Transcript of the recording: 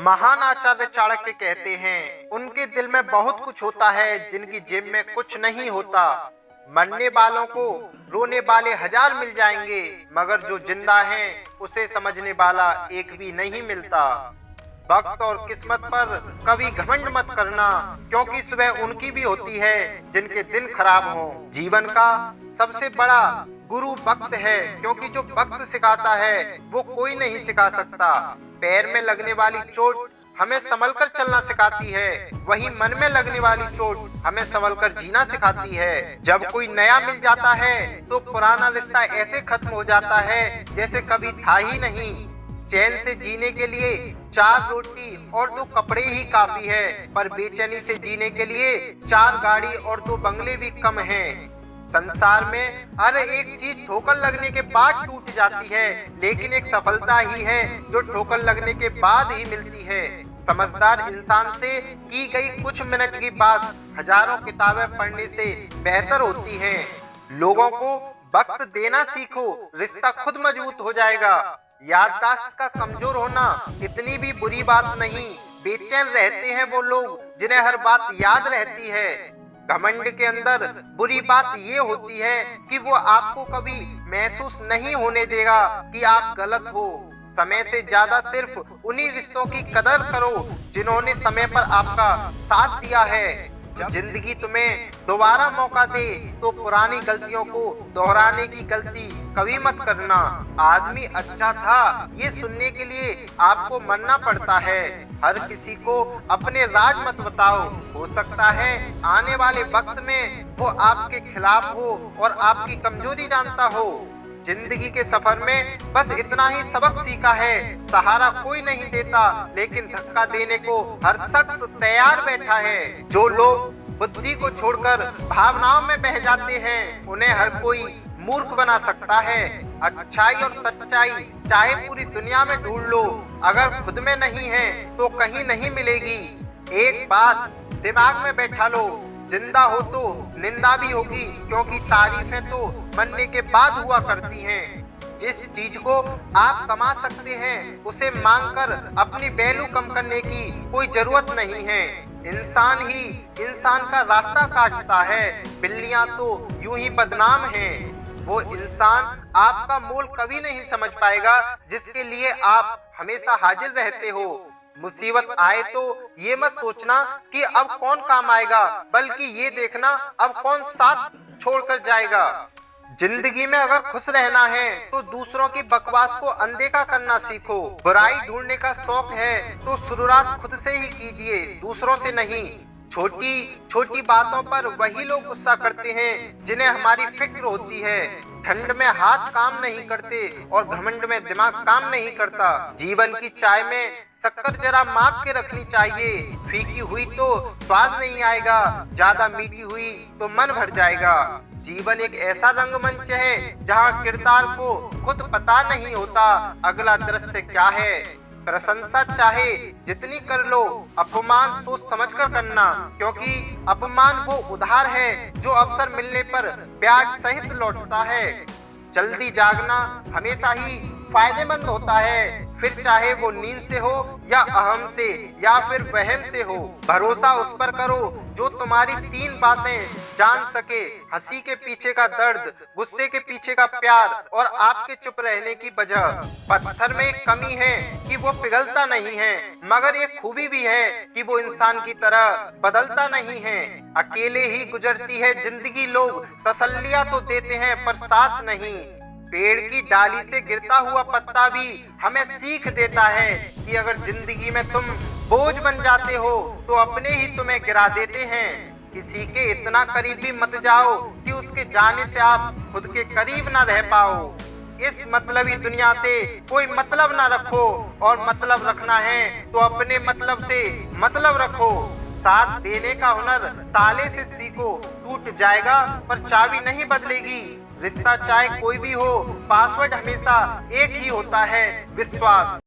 महान आचार्य चाणक्य कहते हैं, उनके दिल में बहुत कुछ होता है जिनकी जेब में कुछ नहीं होता। मरने वालों को रोने वाले हजार मिल जाएंगे, मगर जो जिंदा है उसे समझने वाला एक भी नहीं मिलता। वक्त और किस्मत पर कभी घमंड मत करना, क्योंकि सुबह उनकी भी होती है जिनके दिन खराब हों। जीवन का सबसे बड़ा गुरु वक्त है, क्योंकि जो वक्त सिखाता है वो कोई नहीं सिखा सकता। पैर में लगने वाली चोट हमें संभलकर चलना सिखाती है, वहीं मन में लगने वाली चोट हमें संभलकर जीना सिखाती है। जब कोई नया मिल जाता है तो पुराना रिश्ता ऐसे खत्म हो जाता है जैसे कभी था ही नहीं। चैन से जीने के लिए 4 रोटी और 2 कपड़े ही काफी है, पर बेचैनी से जीने के लिए 4 गाड़ी और 2 बंगले भी कम हैं। संसार में हर एक चीज ठोकर लगने के बाद टूट जाती है, लेकिन एक सफलता ही है जो ठोकर लगने के बाद ही मिलती है। समझदार इंसान से की गई कुछ मिनट की बात हजारों किताबें पढ़ने से बेहतर होती है। लोगों को वक्त देना सीखो, रिश्ता खुद मजबूत हो जाएगा। याददाश्त का कमजोर होना इतनी भी बुरी बात नहीं। बेचैन रहते हैं वो लोग जिन्हें हर बात याद रहती है। घमंड के अंदर बुरी बात ये होती है कि वो आपको कभी महसूस नहीं होने देगा कि आप गलत हो। समय से ज्यादा सिर्फ उन्हीं रिश्तों की कदर करो जिन्होंने समय पर आपका साथ दिया है। जब जिंदगी तुम्हें दोबारा मौका दे तो पुरानी गलतियों को दोहराने की गलती कभी मत करना। आदमी अच्छा था ये सुनने के लिए आपको मरना पड़ता है। हर किसी को अपने राज मत बताओ, हो सकता है आने वाले वक्त में वो आपके खिलाफ हो और आपकी कमजोरी जानता हो। जिंदगी के सफर में बस इतना ही सबक सीखा है, सहारा कोई नहीं देता, लेकिन धक्का देने को हर शख्स तैयार बैठा है। जो लोग बुद्धि को छोड़कर भावनाओं में बह जाते हैं उन्हें हर कोई मूर्ख बना सकता है। अच्छाई और सच्चाई चाहे पूरी दुनिया में ढूंढ लो, अगर खुद में नहीं है तो कहीं नहीं मिलेगी। एक बात दिमाग में बैठा लो, जिंदा हो तो निंदा भी होगी, क्योंकि तारीफें तो मरने के बाद हुआ करती हैं। जिस चीज को आप कमा सकते हैं उसे मांगकर अपनी वैल्यू कम करने की कोई जरूरत नहीं है। इंसान ही इंसान का रास्ता काटता है, बिल्लियां तो यूं ही बदनाम हैं। वो इंसान आपका मोल कभी नहीं समझ पाएगा जिसके लिए आप हमेशा हाजिर रहते हो। मुसीबत आए तो ये मत सोचना कि अब कौन काम आएगा, बल्कि ये देखना अब कौन साथ छोड़कर जाएगा। जिंदगी में अगर खुश रहना है तो दूसरों की बकवास को अनदेखा करना सीखो। बुराई ढूंढने का शौक है तो शुरुआत खुद से ही कीजिए, दूसरों से नहीं। छोटी छोटी बातों पर वही लोग गुस्सा करते हैं जिन्हें हमारी फिक्र होती है। ठंड में हाथ काम नहीं करते और घमंड में दिमाग काम नहीं करता। जीवन की चाय में शक्कर जरा माप के रखनी चाहिए। फीकी हुई तो स्वाद नहीं आएगा, ज्यादा मीठी हुई तो मन भर जाएगा। जीवन एक ऐसा रंगमंच है जहाँ किरदार को खुद पता नहीं होता अगला दृश्य क्या है। प्रशंसा चाहे जितनी कर लो, अपमान सोच समझकर करना, क्योंकि अपमान वो उधार है जो अवसर मिलने पर ब्याज सहित लौटता है। जल्दी जागना हमेशा ही फायदेमंद होता है, फिर चाहे वो नींद से हो या अहम से या फिर वहम से हो। भरोसा उस पर करो जो तुम्हारी 3 बातें जान सके, हंसी के पीछे का दर्द, गुस्से के पीछे का प्यार और आपके चुप रहने की वजह। पत्थर में एक कमी है कि वो पिघलता नहीं है, मगर एक खूबी भी है कि वो इंसान की तरह बदलता नहीं है। अकेले ही गुजरती है जिंदगी, लोग तसल्लियां तो देते हैं पर साथ नहीं। पेड़ की डाली से गिरता हुआ पत्ता भी हमें सीख देता है कि अगर जिंदगी में तुम बोझ बन जाते हो तो अपने ही तुम्हें गिरा देते हैं। किसी के इतना करीब भी मत जाओ कि उसके जाने से आप खुद के करीब ना रह पाओ। इस मतलबी दुनिया से कोई मतलब ना रखो, और मतलब रखना है तो अपने मतलब से मतलब रखो। साथ देने का हुनर ताले से सीखो, टूट जाएगा पर चाबी नहीं बदलेगी। रिश्ता चाहे कोई भी हो, पासवर्ड हमेशा एक ही होता है, विश्वास।